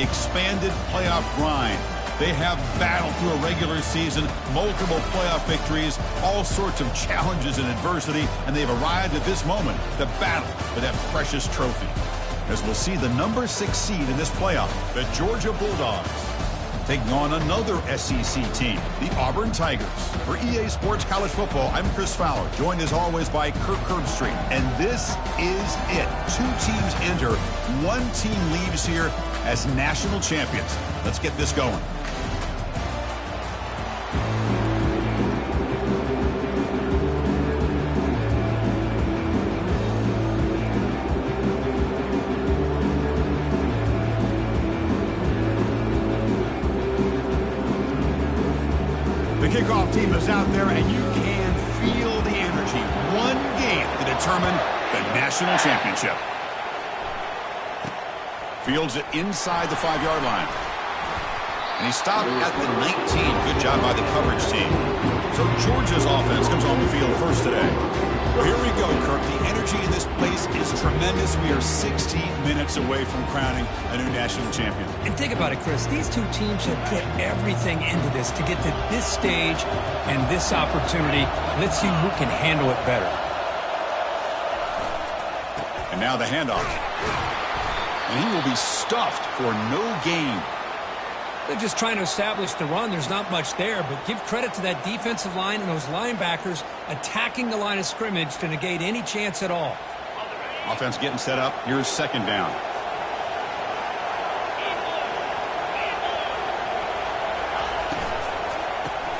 expanded playoff grind. They have battled through a regular season, multiple playoff victories, all sorts of challenges and adversity, and they've arrived at this moment, the battle for that precious trophy. As we'll see the number 6 seed in this playoff, the Georgia Bulldogs, taking on another SEC team, the Auburn Tigers. For EA Sports College Football, I'm Chris Fowler, joined as always by Kirk Herbstreit. And this is it. 2 teams enter, 1 team leaves here as national champions. Let's get this going. The kickoff team is out there, and you can feel the energy. 1 game to determine the national championship. Fields it inside the 5-yard line. And he stopped at the 19. Good job by the coverage team. So Georgia's offense comes on the field first today. Well, here we go, Kirk. The energy in this place is tremendous. We are 16 minutes away from crowning a new national champion. And think about it, Chris. These 2 teams have put everything into this to get to this stage and this opportunity. Let's see who can handle it better. And now the handoff. And he will be stuffed for no gain. They're just trying to establish the run. There's not much there, but give credit to that defensive line and those linebackers attacking the line of scrimmage to negate any chance at all. Offense getting set up. Here's 2nd down.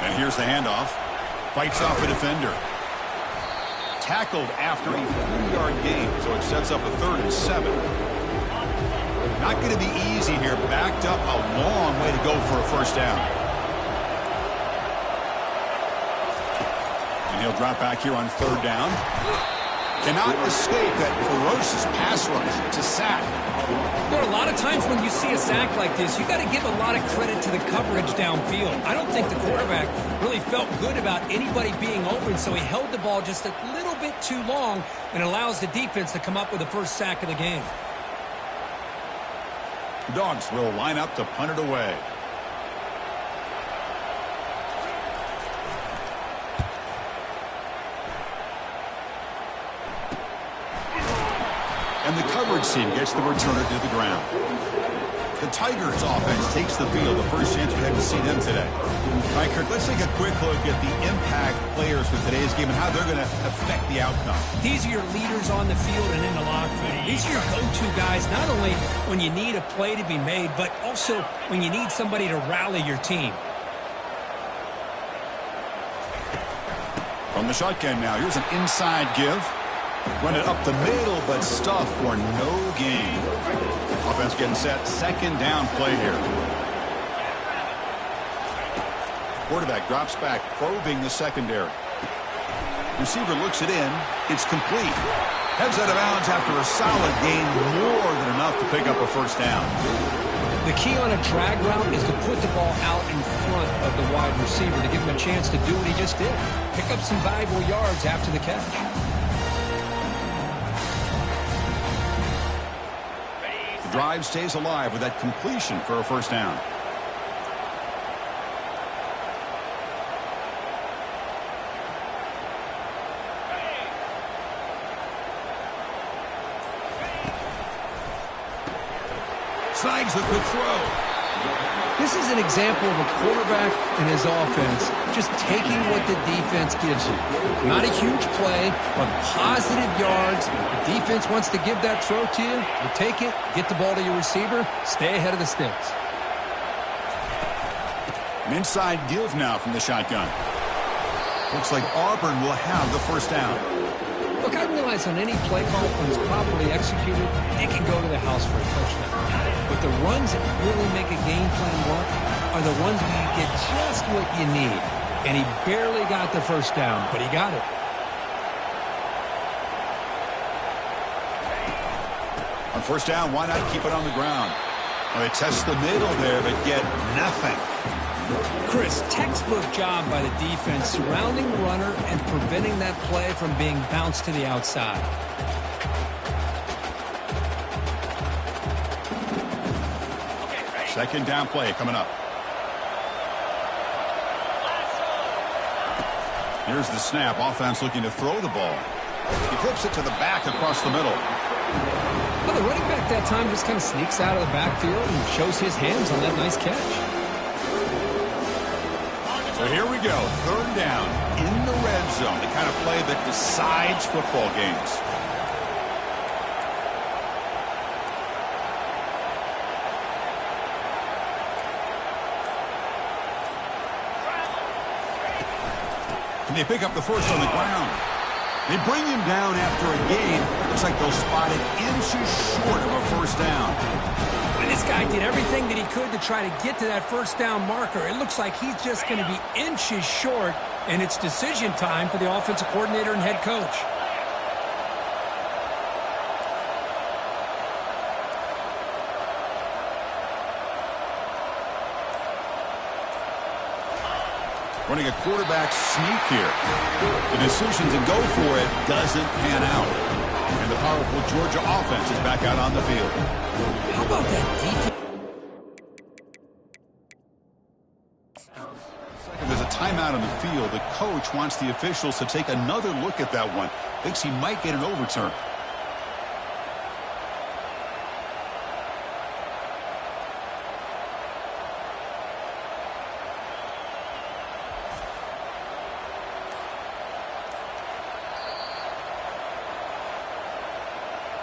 And here's the handoff. Fights off a defender. Tackled after a 3-yard gain, so it sets up a 3rd and 7. Not going to be easy here. Backed up a long way to go for a first down. And he'll drop back here on 3rd down. Cannot escape that ferocious pass rush. It's a sack. There are a lot of times when you see a sack like this, you got to give a lot of credit to the coverage downfield. I don't think the quarterback really felt good about anybody being open, so he held the ball just a little bit too long and allows the defense to come up with the first sack of the game. Dogs will line up to punt it away. And the coverage team gets the returner to the ground. The Tigers offense takes the field. The first chance we had to see them today. All right, Kirk, let's take a quick look at the impact players for today's game and how they're going to affect the outcome. These are your leaders on the field and in the locker room. These are your go-to guys, not only when you need a play to be made, but also when you need somebody to rally your team. From the shotgun now, here's an inside give. Run it up the middle, but stuffed for no gain. Offense getting set. 2nd down play here. Quarterback drops back, probing the secondary. Receiver looks it in. It's complete. Heads out of bounds after a solid gain, more than enough to pick up a first down. The key on a drag route is to put the ball out in front of the wide receiver to give him a chance to do what he just did. Pick up some valuable yards after the catch. The drive stays alive with that completion for a first down. Snags the quick throw. This is an example of a quarterback and his offense just taking what the defense gives you. Not a huge play, but positive yards. The defense wants to give that throw to you. You take it, get the ball to your receiver, stay ahead of the sticks. An inside give now from the shotgun. Looks like Auburn will have the first down. Look, I realize on any play call, when it's properly executed, it can go to the house for a touchdown. But the runs that really make a game plan work are the ones where you get just what you need. And he barely got the first down, but he got it. On first down, why not keep it on the ground? Well, they test the middle there, but get nothing. Chris, textbook job by the defense surrounding the runner and preventing that play from being bounced to the outside. Second down play coming up. Here's the snap. Offense looking to throw the ball. He flips it to the back across the middle. Well, the running back that time just kind of sneaks out of the backfield and shows his hands on that nice catch. So here we go. Third down in the red zone. The kind of play that decides football games. And they pick up the first on the ground. They bring him down after a gain. Looks like they'll spot it inches short of a first down. And this guy did everything that he could to try to get to that first down marker. It looks like he's just going to be inches short, and it's decision time for the offensive coordinator and head coach. Running a quarterback sneak here. The decision to go for it doesn't pan out. And the powerful Georgia offense is back out on the field. How about that defense? There's a timeout on the field. The coach wants the officials to take another look at that one. Thinks he might get an overturn.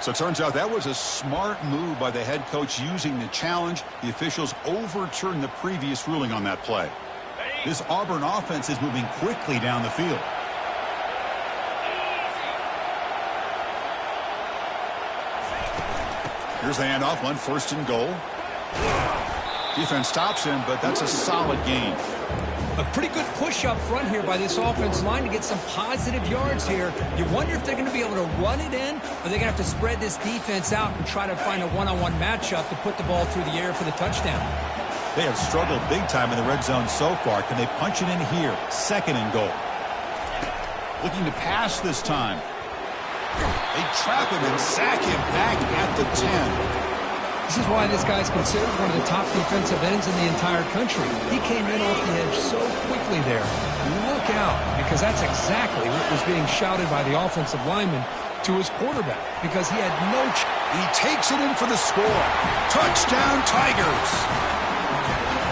So it turns out that was a smart move by the head coach using the challenge. The officials overturned the previous ruling on that play. This Auburn offense is moving quickly down the field. Here's the handoff on first and goal. Defense stops him, but that's a solid gain. A pretty good push up front here by this offense line to get some positive yards here. You wonder if they're going to be able to run it in, or they're going to have to spread this defense out and try to find a one-on-one matchup to put the ball through the air for the touchdown. They have struggled big time in the red zone so far. Can they punch it in here? Second and goal. Looking to pass this time. They trap him and sack him back at the 10. This is why this guy's considered one of the top defensive ends in the entire country. He came in off the edge so quickly there. Look out, because that's exactly what was being shouted by the offensive lineman to his quarterback, because he had no chance. He takes it in for the score. Touchdown, Tigers.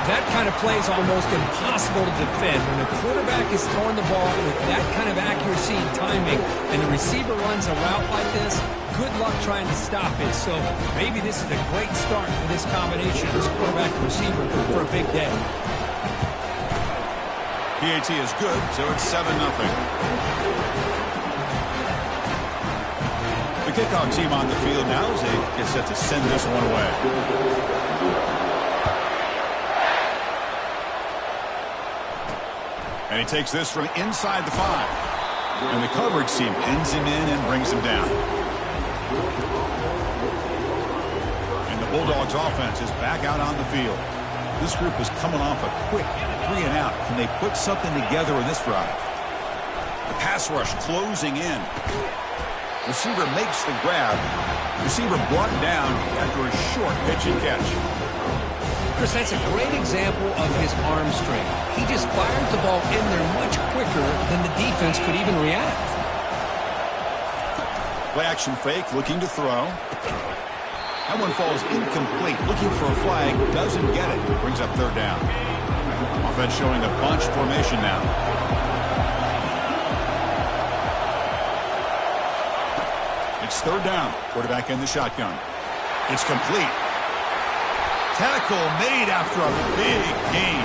That kind of play is almost impossible to defend. When the quarterback is throwing the ball with that kind of accuracy and timing, and the receiver runs a route like this, good luck trying to stop it. So maybe this is a great start for this combination, this quarterback and receiver, for a big day. PAT is good, so it's 7-0. The kickoff team on the field now as they get set to send this one away. And he takes this from inside the 5. And the coverage team pins him in and brings him down. And the Bulldogs offense is back out on the field. This group is coming off a quick 3 and out. Can they put something together in this drive? The pass rush closing in. Receiver makes the grab. Receiver brought down after a short pitch and catch. Chris, that's a great example of his arm strength. He just fired the ball in there much quicker than the defense could even react. Play action fake, looking to throw. That one falls incomplete. Looking for a flag, doesn't get it. Brings up third down. Offense showing a bunch formation now. It's third down. Quarterback in the shotgun. It's complete. Tackle made after a big gain.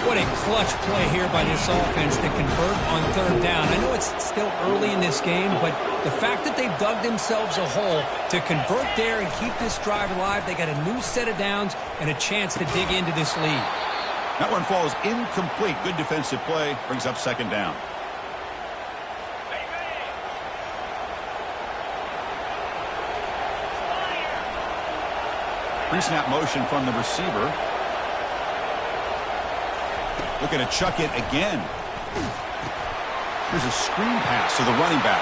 What a clutch play here by this offense to convert on third down. I know it's still early in this game, but the fact that they've dug themselves a hole to convert there and keep this drive alive, they got a new set of downs and a chance to dig into this lead. That one falls incomplete. Good defensive play. Brings up second down. Pre-snap motion from the receiver. Looking to chuck it again. Here's a screen pass to the running back.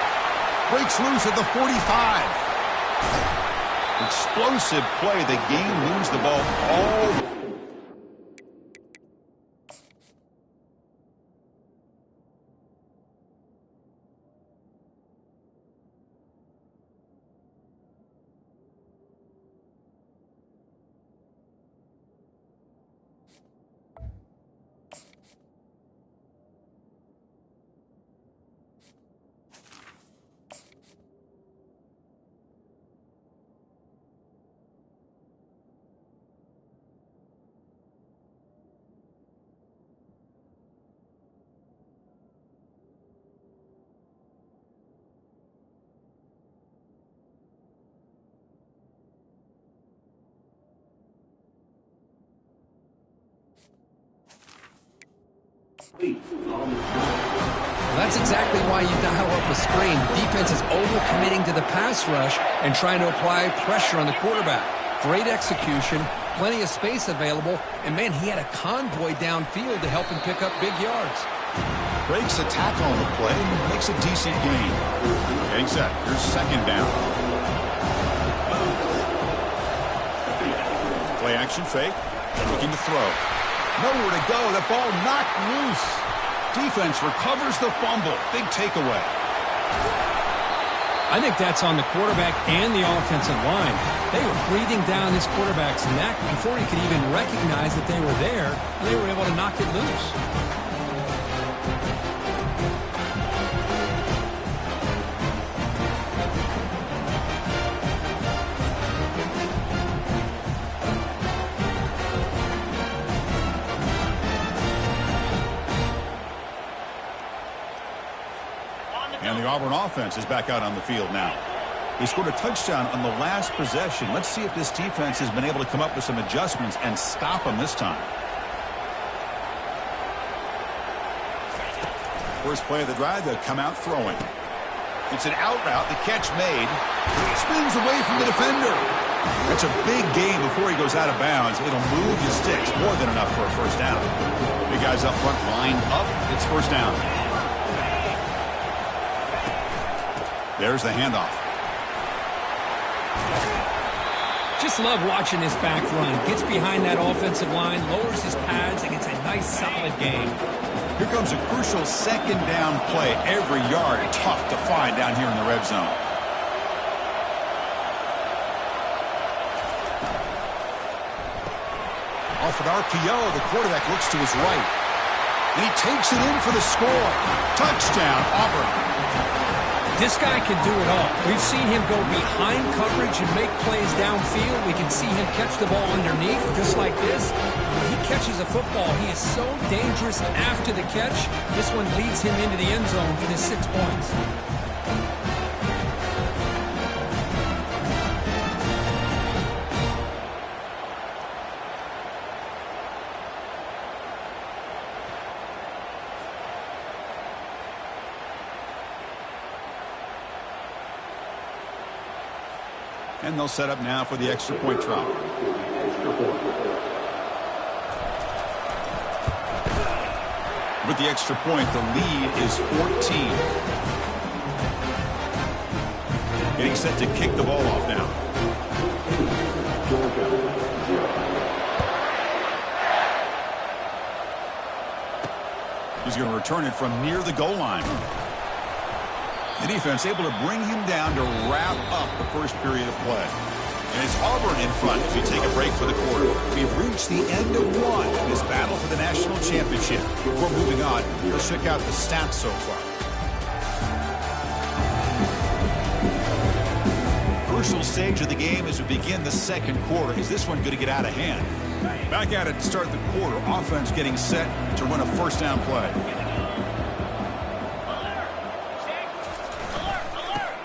Breaks loose at the 45. Explosive play. The game moves the ball all That's exactly why you dial up a screen. The defense is overcommitting to the pass rush and trying to apply pressure on the quarterback. Great execution, plenty of space available, and, man, he had a convoy downfield to help him pick up big yards. Breaks a tackle on the play and makes a decent gain. Getting set. Here's second down. Play action fake. Looking to throw. Nowhere to go. The ball knocked loose. Defense recovers the fumble. Big takeaway. I think that's on the quarterback and the offensive line. They were breathing down this quarterback's neck before he could even recognize that they were there, and they were able to knock it loose. And the Auburn offense is back out on the field now. He scored a touchdown on the last possession. Let's see if this defense has been able to come up with some adjustments and stop them this time. First play of the drive, they'll come out throwing. It's an out route, the catch made. Spins away from the defender. That's a big gain before he goes out of bounds. It'll move the sticks, more than enough for a first down. Big guys up front lined up. It's first down. There's the handoff. Just love watching this back run. Gets behind that offensive line, lowers his pads, and gets a nice solid gain. Here comes a crucial second down play. Every yard tough to find down here in the red zone. Off an RPO, the quarterback looks to his right. And he takes it in for the score. Touchdown, Auburn. This guy can do it all. We've seen him go behind coverage and make plays downfield. We can see him catch the ball underneath, just like this. When he catches a football, he is so dangerous after the catch. This one leads him into the end zone for the 6 points. And they'll set up now for the extra point try. With the extra point, the lead is 14. Getting set to kick the ball off now. He's going to return it from near the goal line. The defense able to bring him down to wrap up the first period of play. And it's Auburn in front as we take a break for the quarter. We've reached the end of one in this battle for the national championship. Before moving on, let's check out the stats so far. Crucial stage of the game as we begin the second quarter. Is this one going to get out of hand? Back at it to start the quarter. Offense getting set to run a first down play.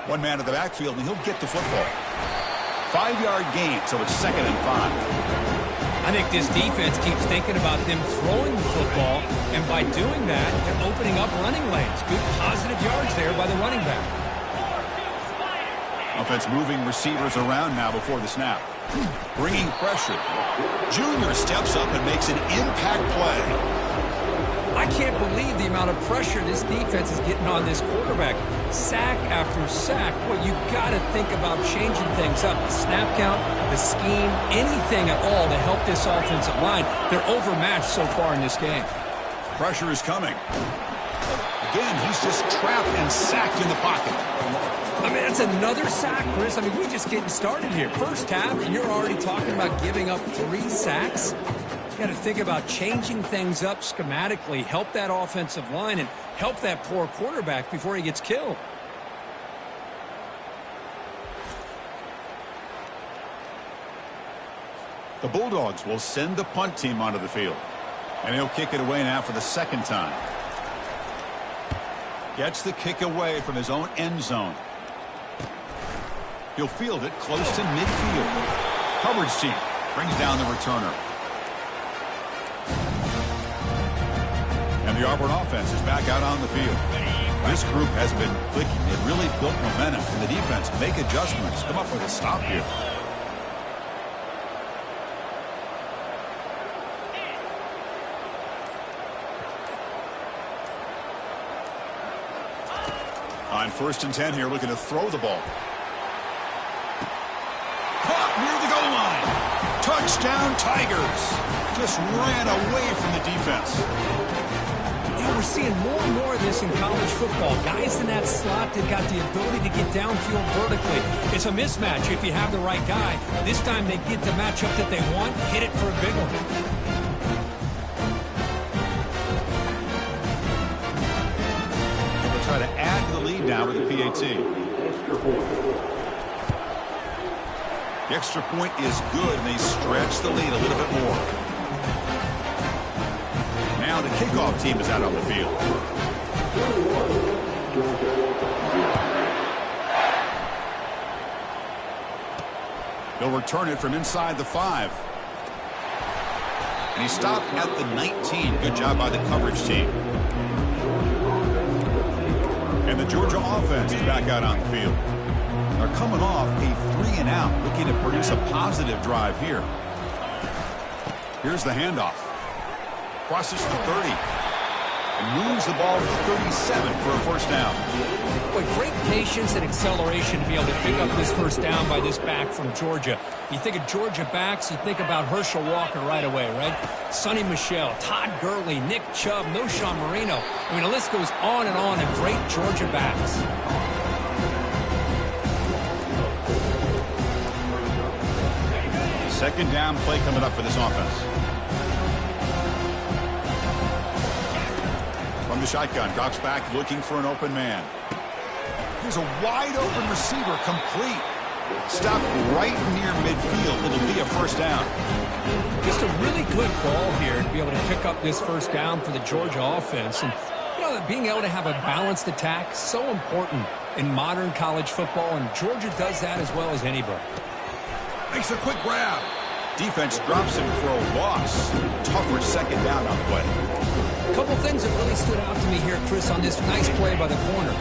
One man to the backfield, and he'll get the football. 5-yard gain, so it's 2nd and 5. I think this defense keeps thinking about them throwing the football, and by doing that, they're opening up running lanes. Good positive yards there by the running back. Offense moving receivers around now before the snap. Bringing pressure. Junior steps up and makes an impact play. I can't believe the amount of pressure this defense is getting on this quarterback. Sack after sack. Well, you got to think about changing things up. The snap count, the scheme, anything at all to help this offensive line. They're overmatched so far in this game. Pressure is coming. Again, he's just trapped and sacked in the pocket. I mean, that's another sack, Chris. I mean, we're just getting started here. First half, and you're already talking about giving up 3 sacks. You got to think about changing things up schematically, help that offensive line, and help that poor quarterback before he gets killed. The Bulldogs will send the punt team onto the field. And he'll kick it away now for the second time. Gets the kick away from his own end zone. He'll field it close to midfield. Coverage team brings down the returner. And the Auburn offense is back out on the field. This group has been clicking. They've really built momentum. And the defense make adjustments. Come up with a stop here. On 1st and 10 here, looking to throw the ball. Caught near the goal line. Touchdown, Tigers. Just ran away from the defense. Yeah, we're seeing more and more of this in college football. Guys in that slot that got the ability to get downfield vertically. It's a mismatch if you have the right guy. This time they get the matchup that they want, hit it for a big one. Try to add to the lead now with the PAT. The extra point is good, and they stretch the lead a little bit more. Now the kickoff team is out on the field. They'll return it from inside the 5. And he stopped at the 19. Good job by the coverage team. And the Georgia offense is back out on the field. They're coming off a 3-and-out, looking to produce a positive drive here. Here's the handoff. Crosses the 30. And moves the ball to the 37 for a first down. Boy, great patience and acceleration to be able to pick up this first down by this back from Georgia. You think of Georgia backs, you think about Herschel Walker right away, right? Sonny Michel, Todd Gurley, Nick Chubb, Noshawn Marino. I mean, the list goes on and on of great Georgia backs. Second down play coming up for this offense. From the shotgun, drops back looking for an open man. Here's a wide open receiver, complete. Stopped right near midfield. It'll be a first down. Just a really good ball here to be able to pick up this first down for the Georgia offense. And, you know, being able to have a balanced attack, so important in modern college football, and Georgia does that as well as anybody. Makes a quick grab. Defense drops him for a loss. Tougher second down on the way. A couple things that really stood out to me here, Chris, on this nice play by the corner.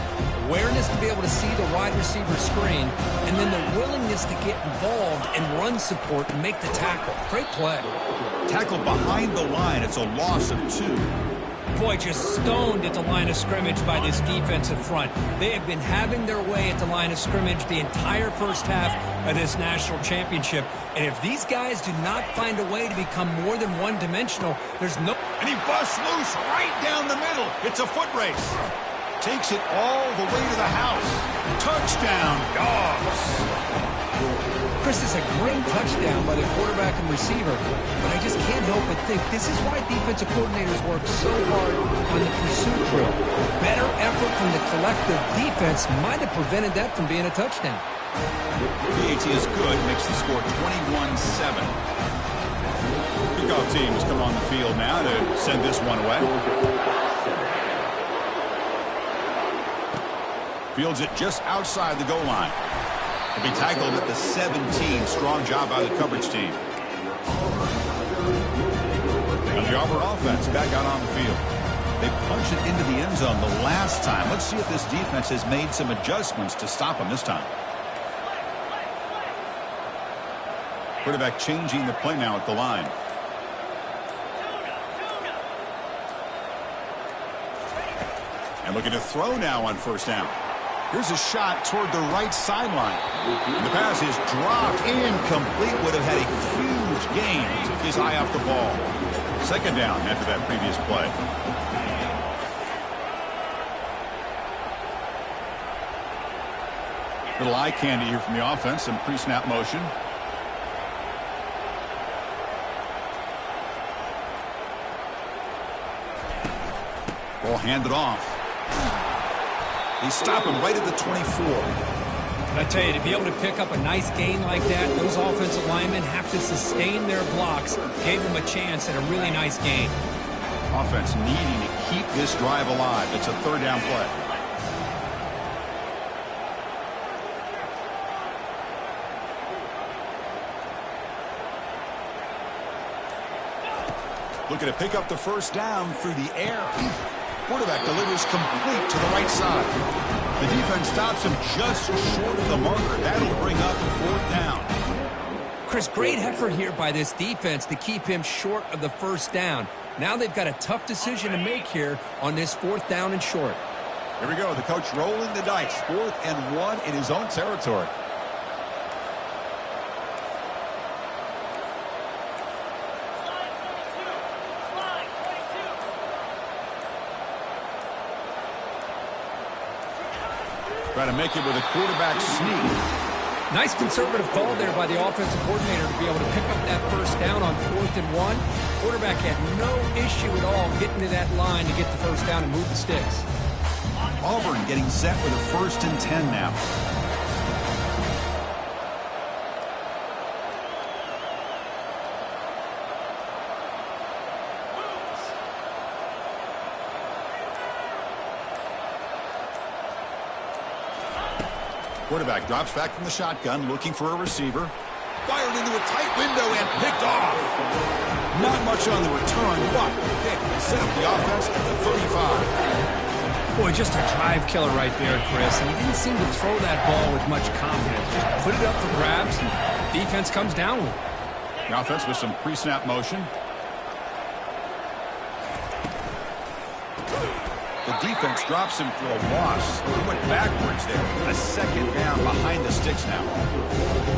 Awareness to be able to see the wide receiver screen, and then the willingness to get involved and run support and make the tackle. Great play. Tackle behind the line. It's a loss of 2. Boy, just stoned at the line of scrimmage by this defensive front. They have been having their way at the line of scrimmage the entire first half of this national championship. And if these guys do not find a way to become more than one-dimensional, there's no... And he busts loose right down the middle. It's a foot race. Takes it all the way to the house. Touchdown, Dogs. Chris, is a great touchdown by the quarterback and receiver, but I just can't help but think this is why defensive coordinators work so hard on the pursuit drill. Better effort from the collective defense might have prevented that from being a touchdown. PAT is good, makes the score 21-7. Kickoff teams come on the field now to send this one away. Fields it just outside the goal line. He'll be tackled at the 17. Strong job by the coverage team. And the Auburn offense back out on the field. They punched it into the end zone the last time. Let's see if this defense has made some adjustments to stop them this time. Quarterback changing the play now at the line. And looking to throw now on first down. Here's a shot toward the right sideline. The pass is dropped incomplete. Would have had a huge gain. Took his eye off the ball. Second down after that previous play. Little eye candy here from the offense. Some pre-snap motion. Ball handed off. They stop him right at the 24. I tell you, to be able to pick up a nice gain like that, those offensive linemen have to sustain their blocks. Gave them a chance at a really nice gain. Offense needing to keep this drive alive. It's a third down play. Looking to pick up the first down through the air. Quarterback delivers complete to the right side. The defense stops him just short of the marker. That'll bring up 4th down. Chris, great effort here by this defense to keep him short of the first down. Now they've got a tough decision to make here on this 4th down and short. Here we go. The coach rolling the dice. 4th and 1 in his own territory. Trying to make it with a quarterback sneak. Nice conservative call there by the offensive coordinator to be able to pick up that first down on 4th and 1. Quarterback had no issue at all getting to that line to get the first down and move the sticks. Auburn getting set with a 1st and 10 now. Quarterback drops back from the shotgun, looking for a receiver. Fired into a tight window and picked off. Not much on the return, but pick set up the offense at the 35. Boy, just a drive killer right there, Chris. And he didn't seem to throw that ball with much confidence. Just put it up for grabs, and defense comes down with it. The offense with some pre-snap motion. The defense drops him for a loss. He went backwards there. A 2nd down behind the sticks now.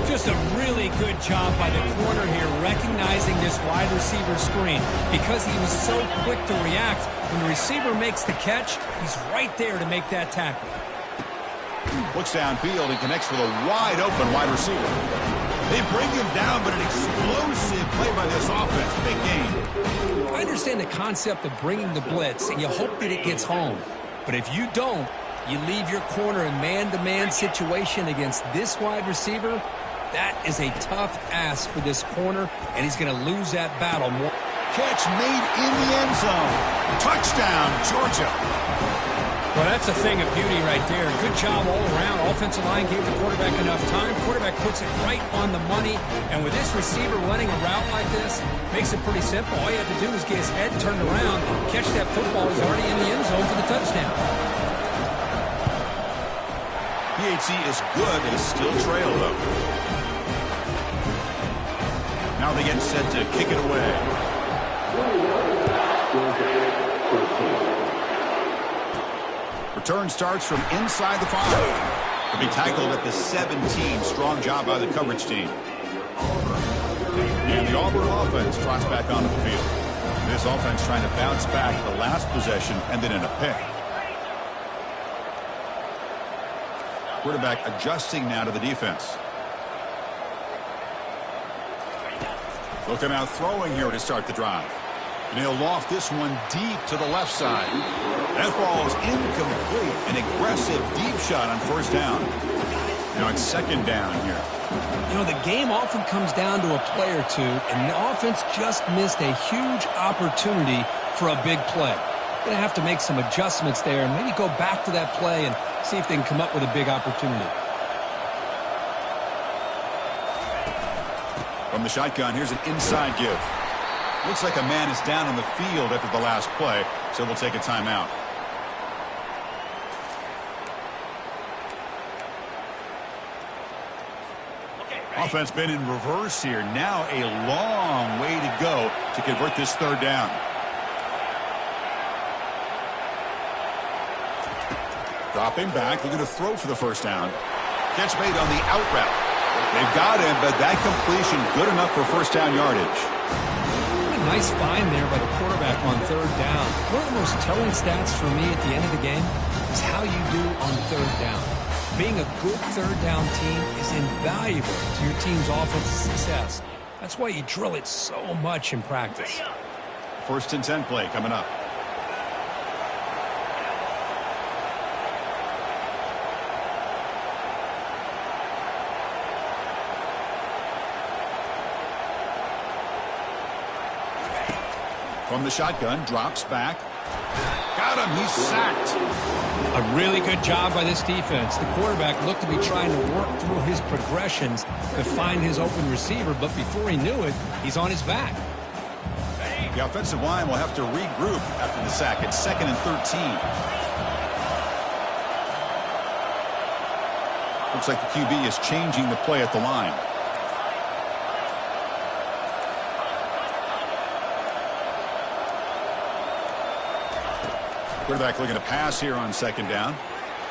Just a really good job by the corner here recognizing this wide receiver screen. Because he was so quick to react, when the receiver makes the catch, he's right there to make that tackle. Looks downfield and connects with a wide open wide receiver. They bring him down, but an explosive play by this offense. Big game. I understand the concept of bringing the blitz, and you hope that it gets home. But if you don't, you leave your corner in man-to-man situation against this wide receiver. That is a tough ask for this corner, and he's going to lose that battle more. Catch made in the end zone. Touchdown, Georgia. Well, that's a thing of beauty right there. Good job all around. Offensive line gave the quarterback enough time. Quarterback puts it right on the money. And with this receiver running a route like this, makes it pretty simple. All you have to do is get his head turned around, catch that football. He's already in the end zone for the touchdown. PHC is good. They still trail, though. Now they get set to kick it away. Return starts from inside the 5. To be tackled at the 17. Strong job by the coverage team. And the Auburn offense trots back onto the field. This offense trying to bounce back the last possession and then in a pick. Quarterback adjusting now to the defense. Looking out throwing here to start the drive. And he'll loft this one deep to the left side. That ball is incomplete. An aggressive deep shot on 1st down. Now it's 2nd down here. You know, the game often comes down to a play or two, and the offense just missed a huge opportunity for a big play. Going to have to make some adjustments there and maybe go back to that play and see if they can come up with a big opportunity. From the shotgun, here's an inside give. Looks like a man is down on the field after the last play, so we'll take a timeout. Offense been in reverse here. Now a long way to go to convert this 3rd down. Dropping back, looking to throw for the 1st down. Catch made on the out route. They've got him, but that completion good enough for 1st down yardage. Nice find there by the quarterback on 3rd down. One of the most telling stats for me at the end of the game is how you do on 3rd down. Being a good 3rd down team is invaluable to your team's offensive success. That's why you drill it so much in practice. 1st and 10 play coming up. From the shotgun, drops back. Got him, he's sacked. A really good job by this defense. The quarterback looked to be trying to work through his progressions to find his open receiver, but before he knew it, he's on his back. The offensive line will have to regroup after the sack. It's 2nd and 13. Looks like the QB is changing the play at the line. Quarterback looking to pass here on 2nd down.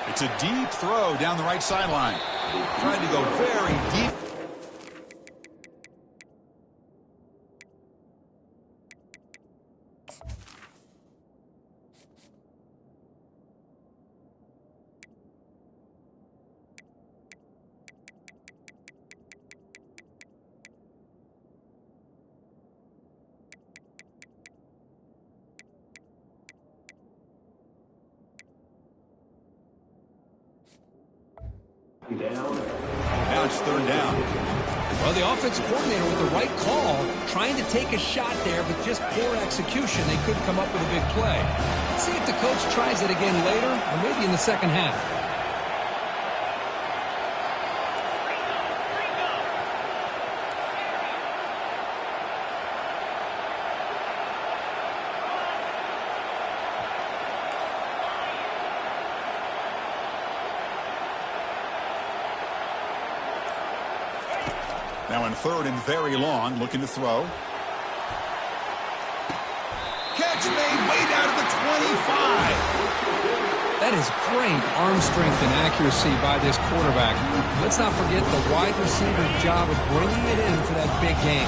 It's a deep throw down the right sideline. Trying to go very deep. Now it's 3rd down. Well, the offensive coordinator with the right call, trying to take a shot there, but just poor execution. They couldn't come up with a big play. Let's see if the coach tries it again later, or maybe in the second half. Now in 3rd and very long, looking to throw. Catch made way down to the 25. That is great arm strength and accuracy by this quarterback. Let's not forget the wide receiver's job of bringing it in for that big game.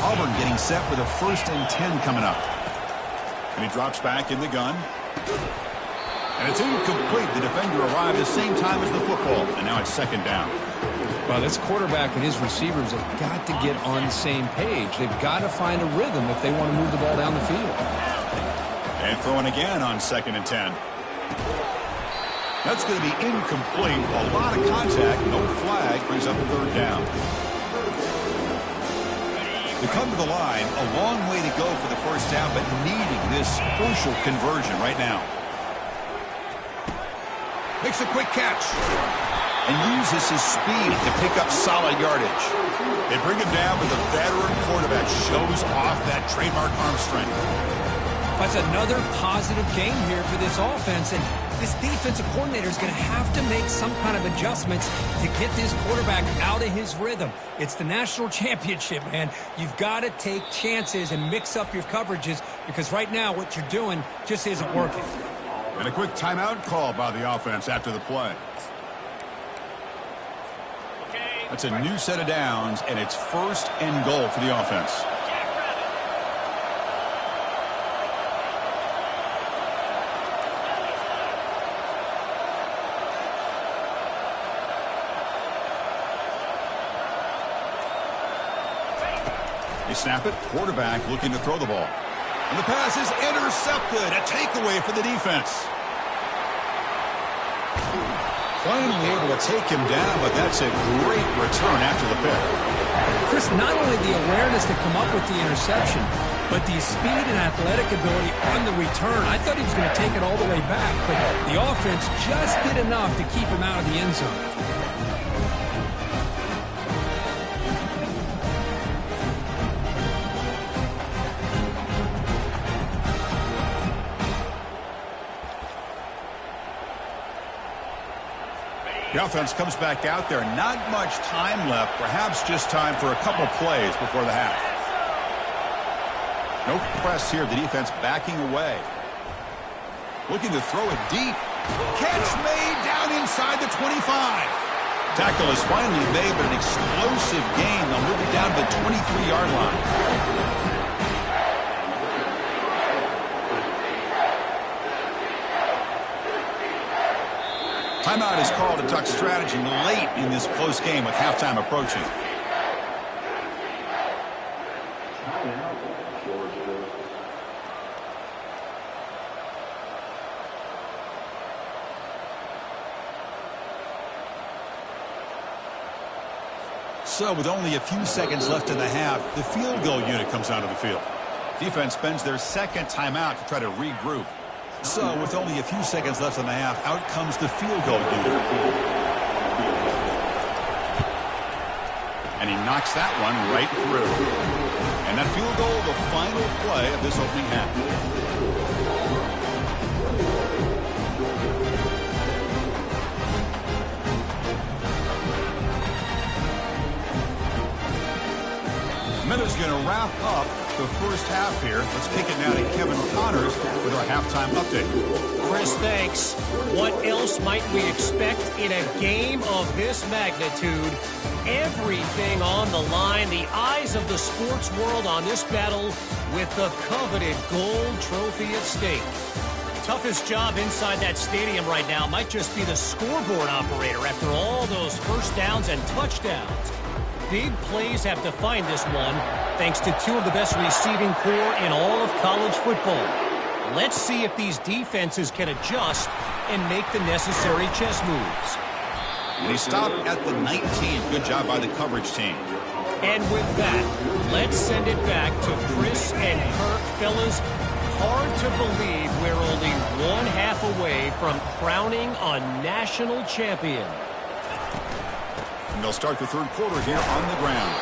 Auburn getting set with a 1st and 10 coming up. And he drops back in the gun. And it's incomplete. The defender arrived the same time as the football. And now it's 2nd down. Well, this quarterback and his receivers have got to get on the same page. They've got to find a rhythm if they want to move the ball down the field. And throwing again on 2nd and 10. That's going to be incomplete. A lot of contact. No flag. Brings up 3rd down. To come to the line, a long way to go for the 1st down, but needing this crucial conversion right now. Makes a quick catch. And uses his speed to pick up solid yardage. They bring him down, but the veteran quarterback shows off that trademark arm strength. That's another positive game here for this offense, and this defensive coordinator is going to have to make some kind of adjustments to get this quarterback out of his rhythm. It's the national championship, man. You've got to take chances and mix up your coverages, because right now what you're doing just isn't working. And a quick timeout call by the offense after the play. That's a new set of downs, and it's 1st and goal for the offense. They snap it. Quarterback looking to throw the ball. And the pass is intercepted. A takeaway for the defense. Finally able to take him down, but that's a great return after the pick. Chris, not only the awareness to come up with the interception, but the speed and athletic ability on the return. I thought he was going to take it all the way back, but the offense just did enough to keep him out of the end zone. The offense comes back out there. Not much time left. Perhaps just time for a couple plays before the half. No press here. The defense backing away. Looking to throw it deep. Catch made down inside the 25. Tackle is finally made, but an explosive gain. They'll move it down to the 23-yard line. Timeout is called to talk strategy late in this close game with halftime approaching. So with only a few seconds left in the half, the field goal unit comes onto the field. Defense spends their 2nd timeout to try to regroup. So with only a few seconds left in the half, out comes the field goal unit. And he knocks that one right through. And And that field goal, the final play of this opening half. Miller's going to wrap up the first half here. Let's kick it now to Kevin Connors with our halftime update. Chris, thanks. What else might we expect in a game of this magnitude? Everything on the line. The eyes of the sports world on this battle with the coveted gold trophy at stake. Toughest job inside that stadium right now might just be the scoreboard operator after all those first downs and touchdowns. Big plays have defined this one, thanks to two of the best receiving corps in all of college football. Let's see if these defenses can adjust and make the necessary chess moves. And he stopped at the 19. Good job by the coverage team. And with that, let's send it back to Chris and Kirk. Fellas, hard to believe we're only one half away from crowning a national champion. And they'll start the third quarter here on the ground.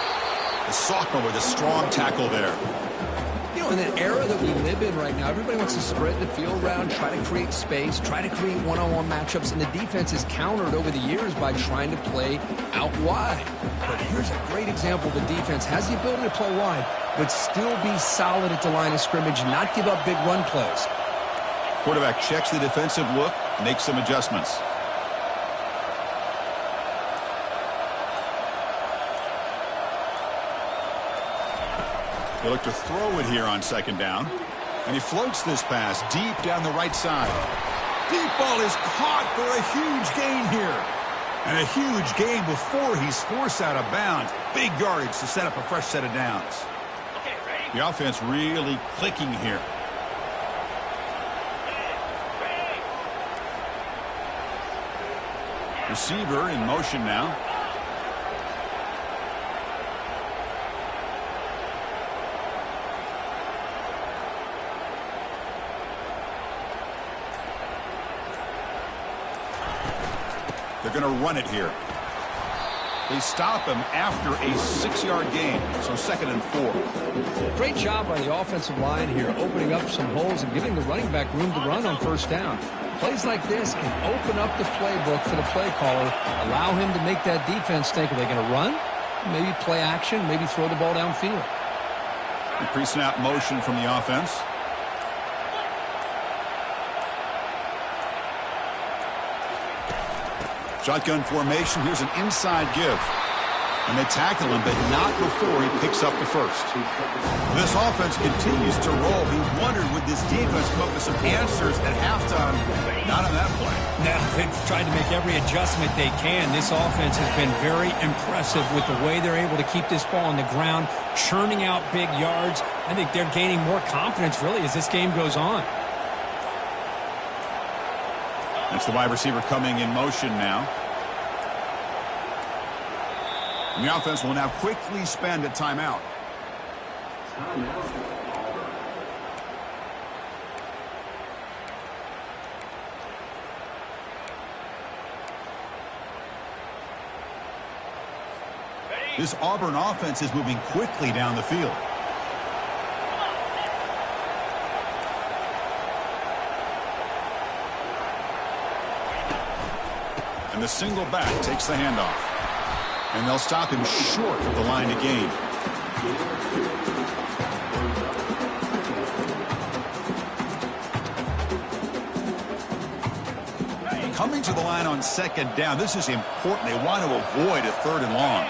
The sophomore with a strong tackle there. You know, in the era that we live in right now, everybody wants to spread the field around, try to create space, try to create one-on-one matchups, and the defense is countered over the years by trying to play out wide. But here's a great example. The defense has the ability to play wide, but still be solid at the line of scrimmage, not give up big run plays. Quarterback checks the defensive look, makes some adjustments. They look to throw it here on second down. And he floats this pass deep down the right side. Deep ball is caught for a huge gain here. And a huge gain before he's forced out of bounds. Big yardage to set up a fresh set of downs. The offense really clicking here. Receiver in motion now. They're going to run it here. They stop him after a 6-yard gain, so 2nd and 4. Great job by the offensive line here, opening up some holes and giving the running back room to run on first down. Plays like this can open up the playbook for the play caller, allow him to make that defense think, are they going to run? Maybe play action, maybe throw the ball downfield. The pre-snap motion from the offense. Shotgun formation. Here's an inside give. And they tackle him, but not before he picks up the first. This offense continues to roll. He wondered, would this defense come up with some answers at halftime? Not on that play. Now, they've tried to make every adjustment they can. This offense has been very impressive with the way they're able to keep this ball on the ground, churning out big yards. I think they're gaining more confidence, really, as this game goes on. That's the wide receiver coming in motion now. And the offense will now quickly spend a timeout. This Auburn offense is moving quickly down the field. And the single back takes the handoff. And they'll stop him short of the line to gain. Coming to the line on second down. This is important. They want to avoid a 3rd and long.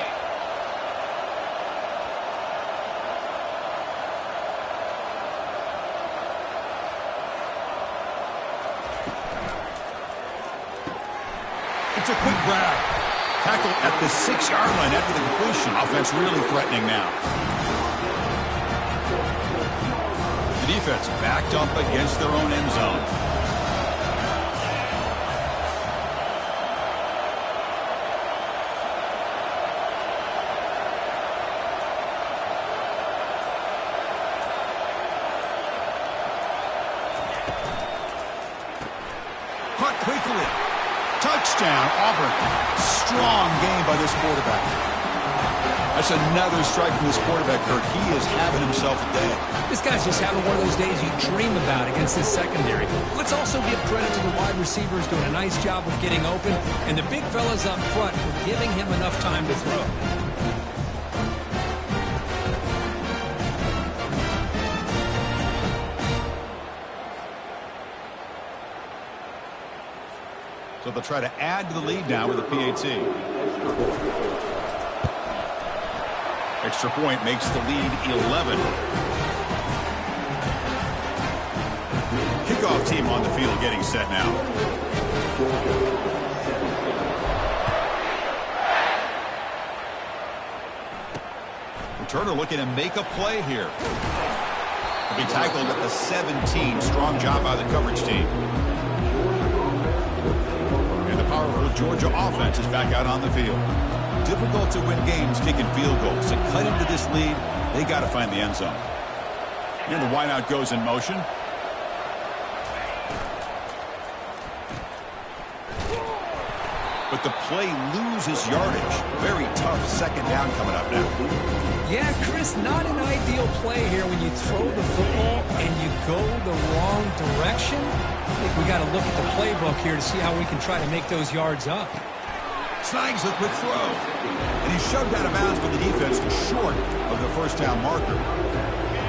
It's a quick grab. Tackle at the 6-yard line after the completion. Offense really threatening now. The defense backed up against their own end zone. Caught quickly. Touchdown, Auburn. Strong game by this quarterback. That's another strike from this quarterback, Kirk. He is having himself a day. This guy's just having one of those days you dream about against this secondary. Let's also give credit to the wide receivers doing a nice job of getting open, and the big fellas up front for giving him enough time to throw. So they'll try to add to the lead now with a PAT. Extra point makes the lead 11. Kickoff team on the field getting set now. Returner looking to make a play here. He'll be tackled at the 17. Strong job by the coverage team. And the powerful Georgia offense is back out on the field. Difficult to win games kicking field goals. To cut into this lead, they got to find the end zone. And the wideout goes in motion. But the play loses yardage. Very tough second down coming up now. Yeah, Chris, not an ideal play here when you throw the football and you go the wrong direction. I think we got to look at the playbook here to see how we can try to make those yards up. Snags the quick throw. And he's shoved out of bounds for the defense short of the first down marker.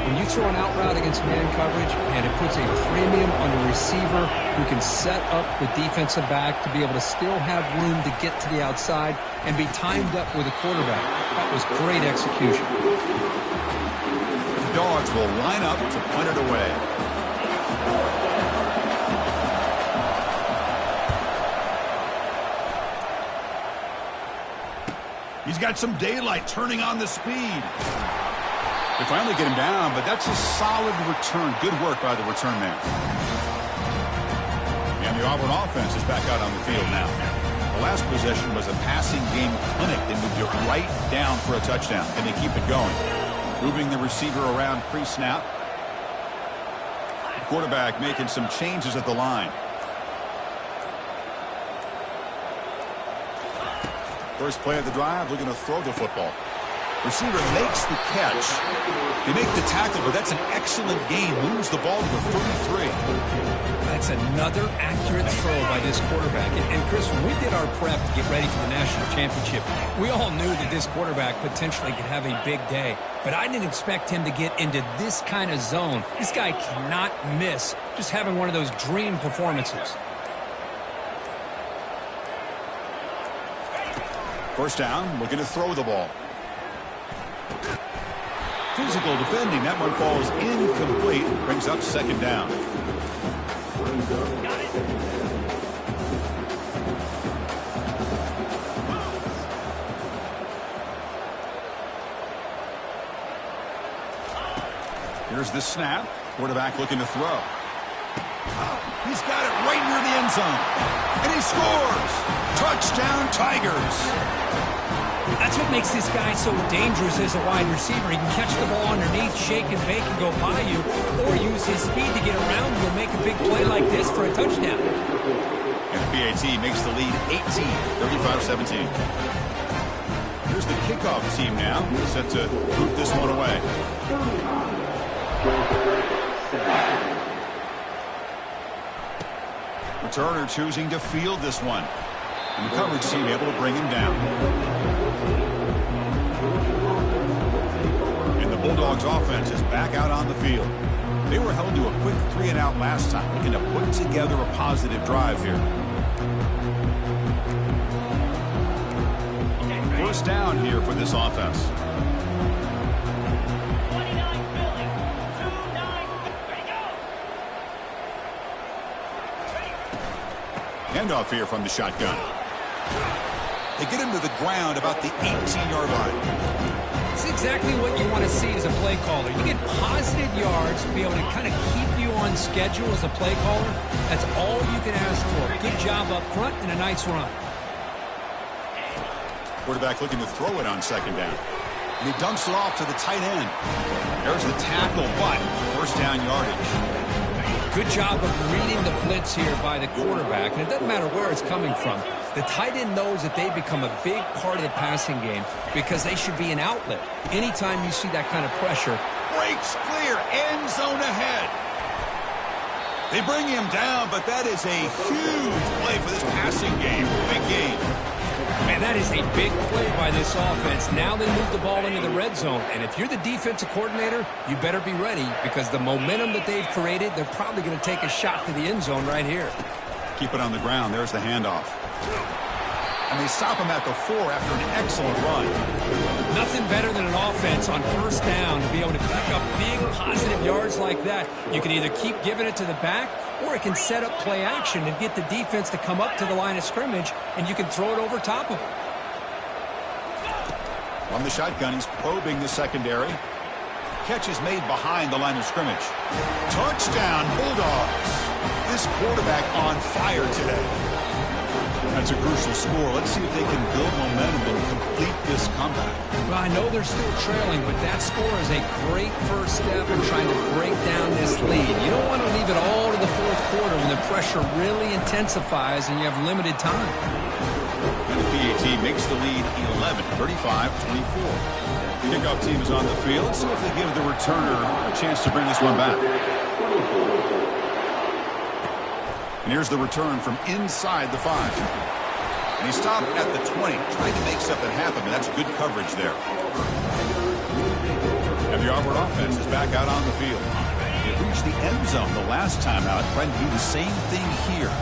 When you throw an out route against man coverage, and it puts a premium on the receiver who can set up the defensive back to be able to still have room to get to the outside and be timed up with a quarterback. That was great execution. The Dogs will line up to punt it away. He's got some daylight turning on the speed. They finally get him down, but that's a solid return. Good work by the return man. And the Auburn offense is back out on the field now. The last possession was a passing game clinic. They moved it right down for a touchdown. Can they keep it going? Moving the receiver around pre-snap. Quarterback making some changes at the line. First play of the drive, looking to throw the football. Receiver makes the catch. They make the tackle, but that's an excellent game. Moves the ball to the 33. That's another accurate throw by this quarterback. And Chris, when we did our prep to get ready for the national championship, we all knew that this quarterback potentially could have a big day. But I didn't expect him to get into this kind of zone. This guy cannot miss. Just having one of those dream performances. First down, looking to throw the ball. Physical defending. That one falls incomplete. Brings up second down. Here's the snap. Quarterback looking to throw. He's got it right near the end zone. And he scores. Touchdown, Tigers. That's what makes this guy so dangerous as a wide receiver. He can catch the ball underneath, shake and bake and go by you, or use his speed to get around you and make a big play like this for a touchdown. And the PAT makes the lead 18, 35-17. Here's the kickoff team now, set to boot this one away. Returner choosing to field this one. And the coverage team able to bring him down. And the Bulldogs offense is back out on the field. They were held to a quick 3-and-out last time, looking to put together a positive drive here. First down here for this offense. Handoff here from the shotgun. They get him to the ground about the 18-yard line. It's exactly what you want to see as a play caller. You get positive yards to be able to kind of keep you on schedule as a play caller. That's all you can ask for. Good job up front and a nice run. Quarterback looking to throw it on second down. And he dunks it off to the tight end. There's the tackle, but first down yardage. Good job of reading the blitz here by the quarterback. And it doesn't matter where it's coming from. The tight end knows that they become a big part of the passing game because they should be an outlet. Anytime you see that kind of pressure. Breaks clear, end zone ahead. They bring him down, but that is a huge play for this passing game. Big game. Man, that is a big play by this offense. Now they move the ball into the red zone. And if you're the defensive coordinator, you better be ready because the momentum that they've created, they're probably going to take a shot to the end zone right here. Keep it on the ground. There's the handoff. And they stop him at the 4 after an excellent run. Nothing better than an offense on first down to be able to pick up big positive yards like that. You can either keep giving it to the back or it can set up play action and get the defense to come up to the line of scrimmage, and you can throw it over top of them. On the shotgun, he's probing the secondary. Catch is made behind the line of scrimmage. Touchdown, Bulldogs. This quarterback on fire today. That's a crucial score. Let's see if they can build momentum and complete this comeback. Well, I know they're still trailing, but that score is a great first step in trying to break down this lead. You don't want to leave it all to the fourth quarter when the pressure really intensifies and you have limited time. And the PAT makes the lead 11, 35-24. Kickoff team is on the field. See if they give the returner a chance to bring this one back. And here's the return from inside the 5. And he stopped at the 20, trying to make something happen, and that's good coverage there. And the Auburn offense is back out on the field. It reached the end zone the last time out, trying to do the same thing here.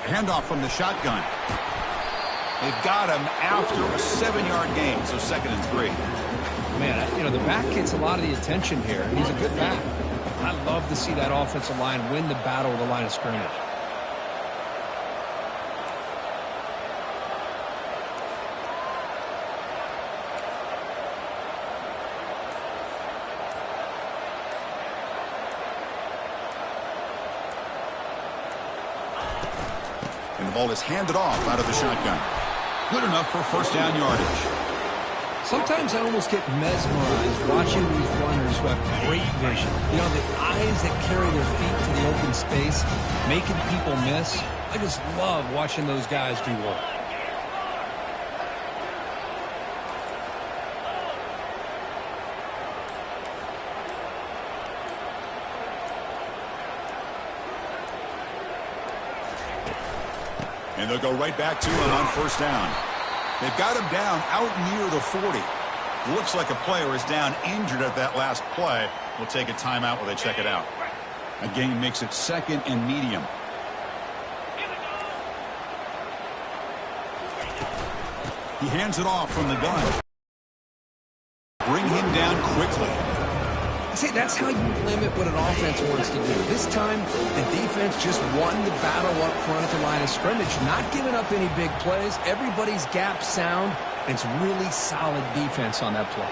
Handoff from the shotgun. They've got him after a 7-yard gain, so 2nd and 3. Man, you know, the back gets a lot of the attention here. He's a good back. I love to see that offensive line win the battle of the line of scrimmage. And the ball is handed off out of the shotgun. Good enough for first down yardage. Sometimes I almost get mesmerized watching these runners who have great vision. You know, the eyes that carry their feet to the open space, making people miss. I just love watching those guys do work. And they'll go right back to him on first down. They've got him down out near the 40. Looks like a player is down injured at that last play. We'll take a timeout while they check it out. Again, makes it 2nd and medium. He hands it off from the gun. Bring him down quickly. See, that's how you limit what an offense wants to do. This time, the defense just won the battle up front at the line of scrimmage, not giving up any big plays. Everybody's gap sound. It's really solid defense on that play.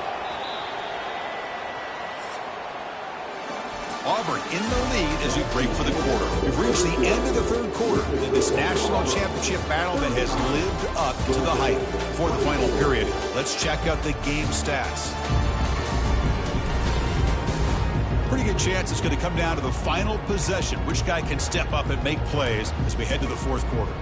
Auburn in the lead as we break for the quarter. We've reached the end of the 3rd quarter in this national championship battle that has lived up to the hype. For the final period, let's check out the game stats. Pretty good chance it's going to come down to the final possession. Which guy can step up and make plays as we head to the 4th quarter.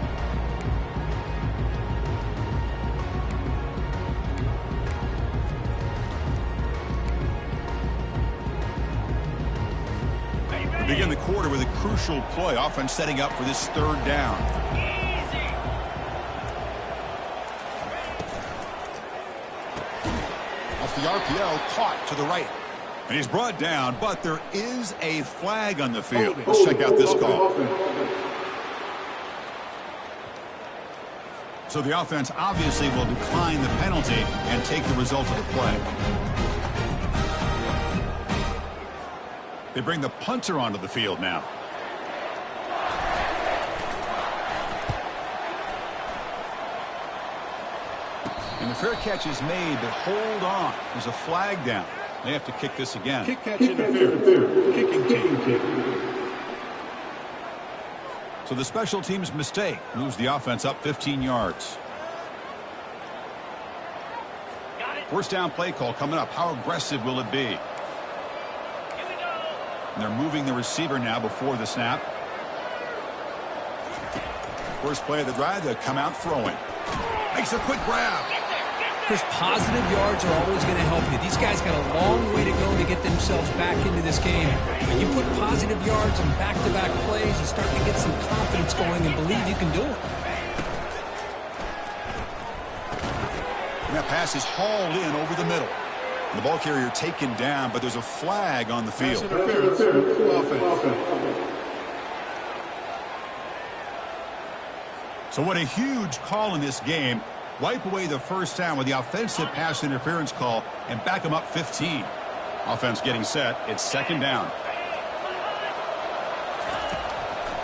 We begin the quarter with a crucial play. Offense setting up for this 3rd down. Off the RPO, caught to the right. And he's brought down, but there is a flag on the field. Let's check out this call. So the offense obviously will decline the penalty and take the result of the play. They bring the punter onto the field now. And the fair catch is made, but hold on. There's a flag down. They have to kick this again. Kick catch interference. Kicking team. So the special teams mistake moves the offense up 15 yards. First down play call coming up. How aggressive will it be? And they're moving the receiver now before the snap. First play of the drive, they come out throwing. Makes a quick grab. Chris, positive yards are always going to help you. These guys got a long way to go to get themselves back into this game. When you put positive yards on back-to-back plays, you start to get some confidence going and believe you can do it. And that pass is hauled in over the middle. And the ball carrier taken down, but there's a flag on the field. So what a huge call in this game. Wipe away the first down with the offensive pass interference call and back them up 15. Offense getting set. It's second down.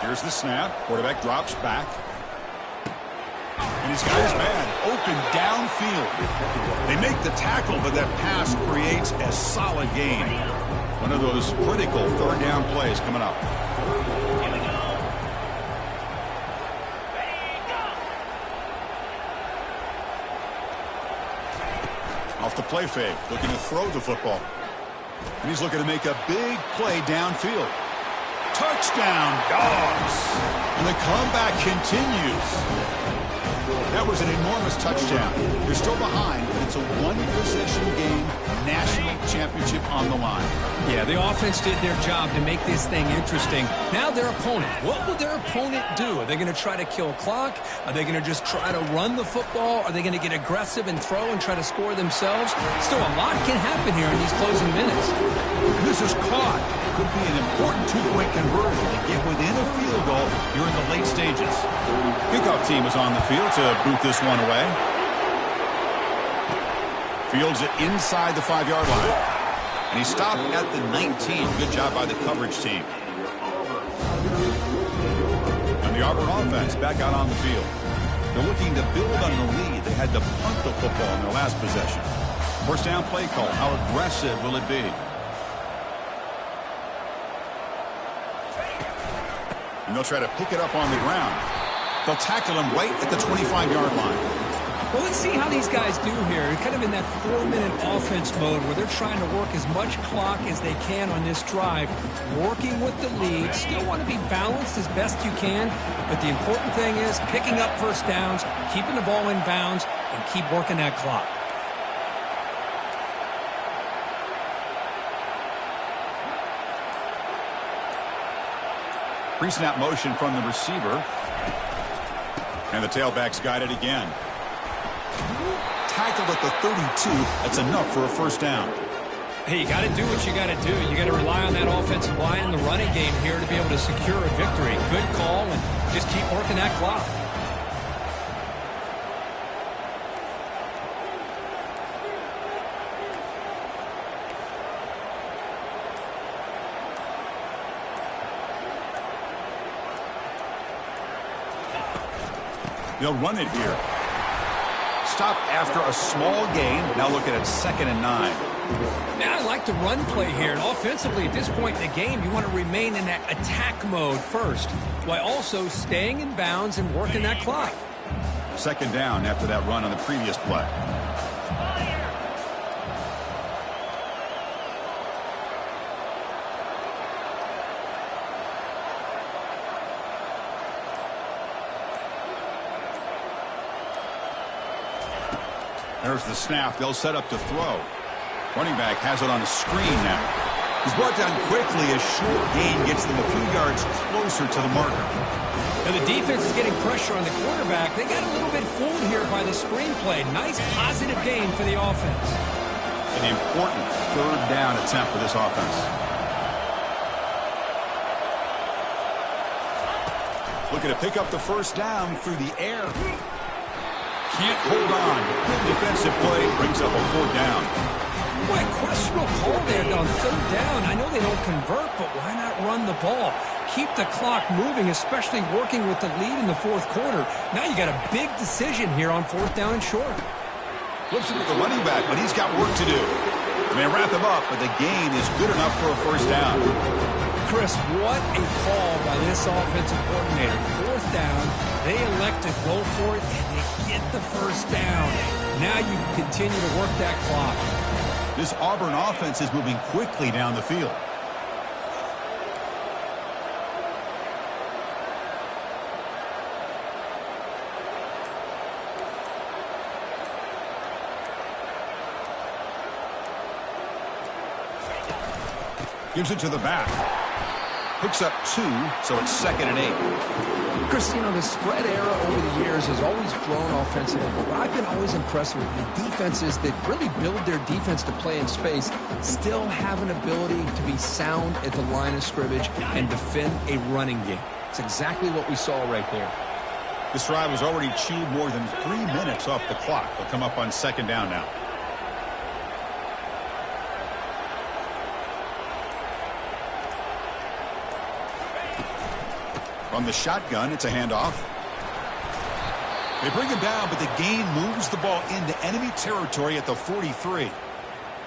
Here's the snap. Quarterback drops back. And he's got his man open downfield. They make the tackle, but that pass creates a solid gain. One of those critical third down plays coming up. Off the play fake, looking to throw the football. And he's looking to make a big play downfield. Touchdown, Dogs! And the comeback continues. That was an enormous touchdown. They're still behind, but it's a one-possession game, national championship on the line. Yeah, the offense did their job to make this thing interesting. Now their opponent. What will their opponent do? Are they going to try to kill clock? Are they going to just try to run the football? Are they going to get aggressive and throw and try to score themselves? Still, a lot can happen here in these closing minutes. This is caught. Could be an important two-point conversion to get within a field goal here in the late stages. Kickoff team is on the field to boot this one away. Fields it inside the 5-yard line. And he stopped at the 19. Good job by the coverage team. And the Auburn offense back out on the field. They're looking to build on the lead. They had to punt the football in their last possession. First down play call. How aggressive will it be? And they'll try to pick it up on the ground. They'll tackle him right at the 25-yard line. Well, let's see how these guys do here. Kind of in that 4-minute offense mode where they're trying to work as much clock as they can on this drive. Working with the lead. Still want to be balanced as best you can. But the important thing is picking up first downs, keeping the ball in bounds, and keep working that clock. Pre-snap motion from the receiver. And the tailback's got it again. Tackled at the 32. That's enough for a first down. Hey, you got to do what you got to do. You got to rely on that offensive line and the running game here to be able to secure a victory. Good call, and just keep working that clock. They'll run it here. Stop after a small gain. Now looking at 2nd and 9. Now I like the run play here. And offensively, at this point in the game, you want to remain in that attack mode first, while also staying in bounds and working that clock. 2nd down after that run on the previous play. There's the snap. They'll set up to throw. Running back has it on the screen now. He's brought down quickly. A short gain gets them a few yards closer to the marker. Now the defense is getting pressure on the quarterback. They got a little bit fooled here by the screenplay. Nice positive gain for the offense. An important 3rd down attempt for this offense. Looking to pick up the first down through the air. Can't hold on. Good defensive play brings up a 4th down. Boy, questionable call there on 3rd down. I know they don't convert, but why not run the ball? Keep the clock moving, especially working with the lead in the 4th quarter. Now you got a big decision here on 4th down and short. Flips it to the running back, but he's got work to do. And they wrap him up, but the gain is good enough for a first down. Chris, what a call by this offensive coordinator. 4th down, they elect to go for it, and they get the first down. Now you continue to work that clock. This Auburn offense is moving quickly down the field. Gives it to the back. Picks up 2, so it's 2nd and 8. Chris, the spread era over the years has always grown offensively, but I've been always impressed with the defenses that really build their defense to play in space, still have an ability to be sound at the line of scrimmage and defend a running game. It's exactly what we saw right there. This drive has already chewed more than 3 minutes off the clock. They'll come up on 2nd down now. From the shotgun, it's a handoff. They bring him down, but the gain moves the ball into enemy territory at the 43.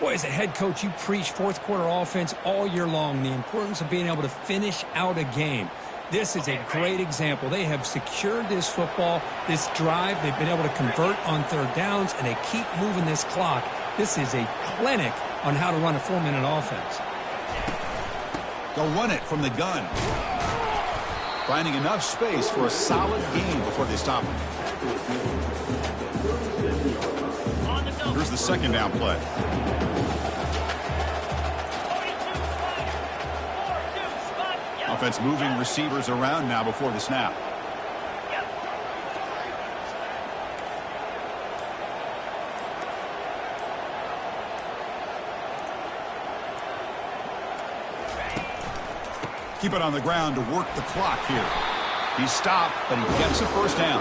Boy, as a head coach, you preach fourth quarter offense all year long, the importance of being able to finish out a game. This is a great example. They have secured this football, this drive. They've been able to convert on 3rd downs, and they keep moving this clock. This is a clinic on how to run a 4-minute offense. They'll run it from the gun. Finding enough space for a solid gain before they stop him. Here's the 2nd down play. Offense moving receivers around now before the snap. Keep it on the ground to work the clock here. He's stopped, but he gets a 1st down.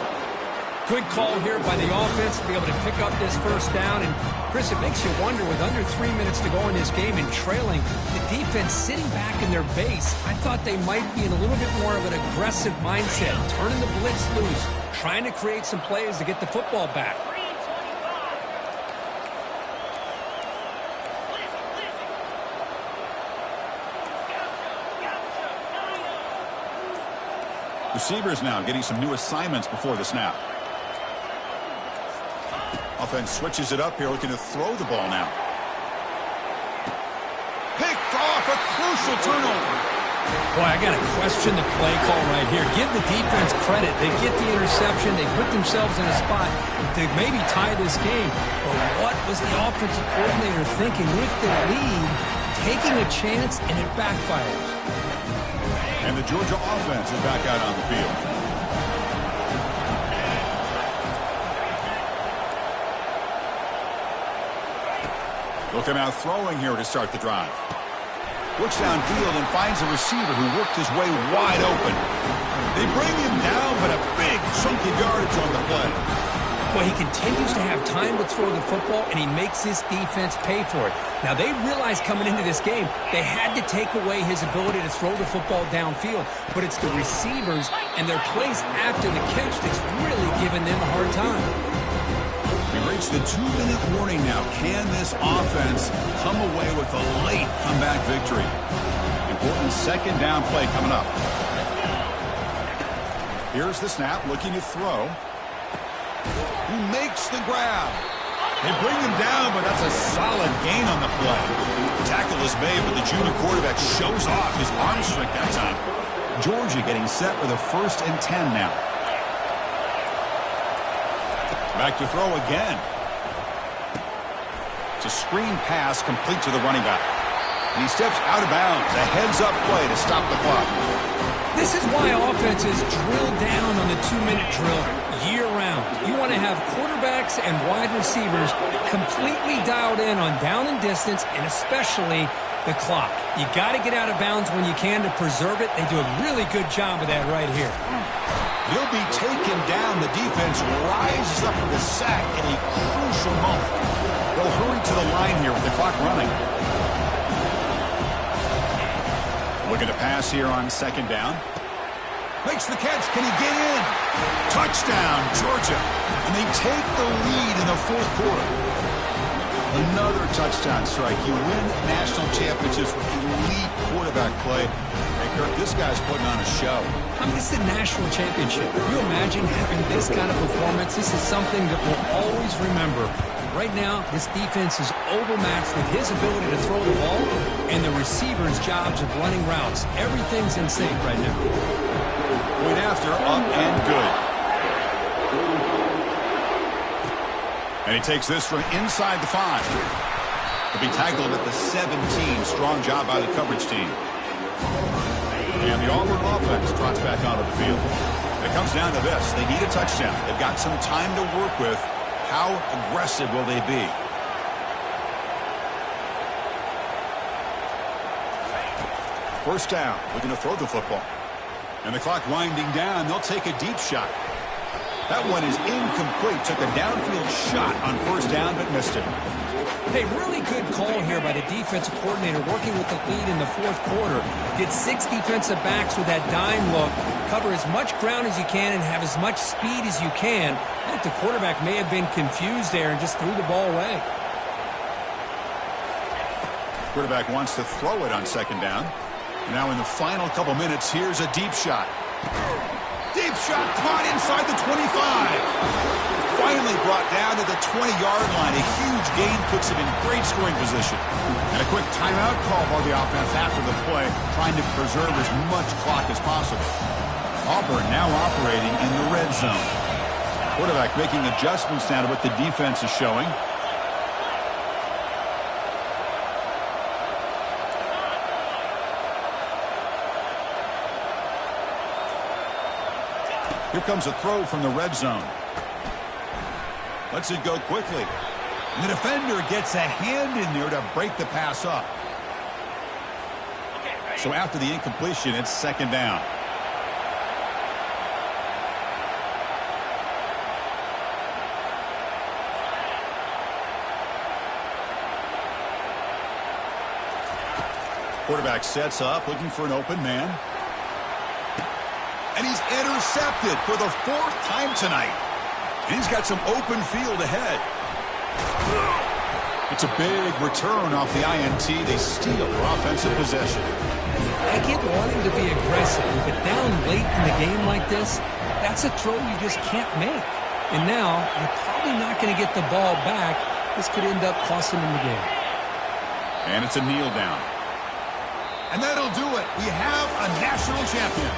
Good call here by the offense to be able to pick up this 1st down. And, Chris, it makes you wonder, with under 3 minutes to go in this game and trailing, the defense sitting back in their base, I thought they might be in a little bit more of an aggressive mindset, turning the blitz loose, trying to create some plays to get the football back. Receivers now getting some new assignments before the snap. Offense switches it up here, looking to throw the ball now. Picked off, a crucial turnover. Boy, I got to question the play call right here. Give the defense credit. They get the interception. They put themselves in a spot to maybe tie this game. But what was the offensive coordinator thinking with the lead, taking a chance, and it backfires? And the Georgia offense is back out on the field. They'll come out throwing here to start the drive. Looks downfield and finds a receiver who worked his way wide open. They bring him down, but a big chunk of yardage on the play. Well, he continues to have time to throw the football, and he makes his defense pay for it. Now, they realized coming into this game they had to take away his ability to throw the football downfield, but it's the receivers and their plays after the catch that's really giving them a hard time. We reached the 2-minute warning now. Can this offense come away with a late comeback victory? Important 2nd down play coming up. Here's the snap, looking to throw. He makes the grab. They bring him down, but that's a solid gain on the play. Tackle is made, but the junior quarterback shows off his arm strength that time. Georgia getting set for the 1st and 10 now. Back to throw again. It's a screen pass complete to the running back. And he steps out of bounds. A heads-up play to stop the clock. This is why offenses drill down on the 2-minute drill year-round. You want to have quarterbacks and wide receivers completely dialed in on down and distance, and especially the clock. You got to get out of bounds when you can to preserve it. They do a really good job of that right here. He'll be taken down. The defense rises up for the sack in a crucial moment. They'll hurry to the line here with the clock running. Looking to pass here on 2nd down. Makes the catch. Can he get in? Touchdown, Georgia. And they take the lead in the 4th quarter. Another touchdown strike. You win national championships with elite quarterback play. And Kirk, this guy's putting on a show. I mean, this is a national championship. Can you imagine having this kind of performance? This is something that we'll always remember. Right now, this defense is overmatched with his ability to throw the ball and the receivers' jobs of running routes. Everything's in sync right now. Point after, up and good. And he takes this from inside the 5. To be tackled at the 17. Strong job by the coverage team. And the Auburn offense trots back onto the field. It comes down to this. They need a touchdown. They've got some time to work with. How aggressive will they be? First down. Looking to throw the football. And the clock winding down. They'll take a deep shot. That one is incomplete. Took a downfield shot on first down, but missed it. Hey, really good call here by the defensive coordinator working with the lead in the fourth quarter. Get 6 defensive backs with that dime look. Cover as much ground as you can and have as much speed as you can. I think the quarterback may have been confused there and just threw the ball away. Quarterback wants to throw it on second down. Now in the final couple minutes, here's a deep shot. Deep shot caught inside the 25. Finally brought down to the 20-yard line. A huge gain puts him in great scoring position. And a quick timeout call by the offense after the play, trying to preserve as much clock as possible. Auburn now operating in the red zone. Quarterback making adjustments now to what the defense is showing. Here comes a throw from the red zone. Lets it go quickly. And the defender gets a hand in there to break the pass up. So after the incompletion, it's second down. Quarterback sets up, looking for an open man. And he's intercepted for the 4th time tonight. And he's got some open field ahead. It's a big return off the INT. They steal their offensive possession. I get wanting to be aggressive, but down late in the game like this, that's a throw you just can't make. And now, you're probably not going to get the ball back. This could end up costing them the game. And it's a kneel down. And that'll do it. We have a national champion.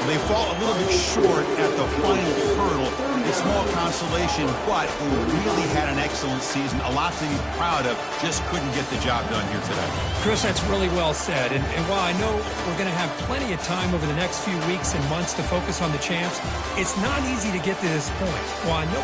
They fall a little bit short at the final hurdle. A small consolation, but they really had an excellent season. A lot to be proud of. Just couldn't get the job done here today. Chris, that's really well said. And while I know we're going to have plenty of time over the next few weeks and months to focus on the champs, it's not easy to get to this point. While I know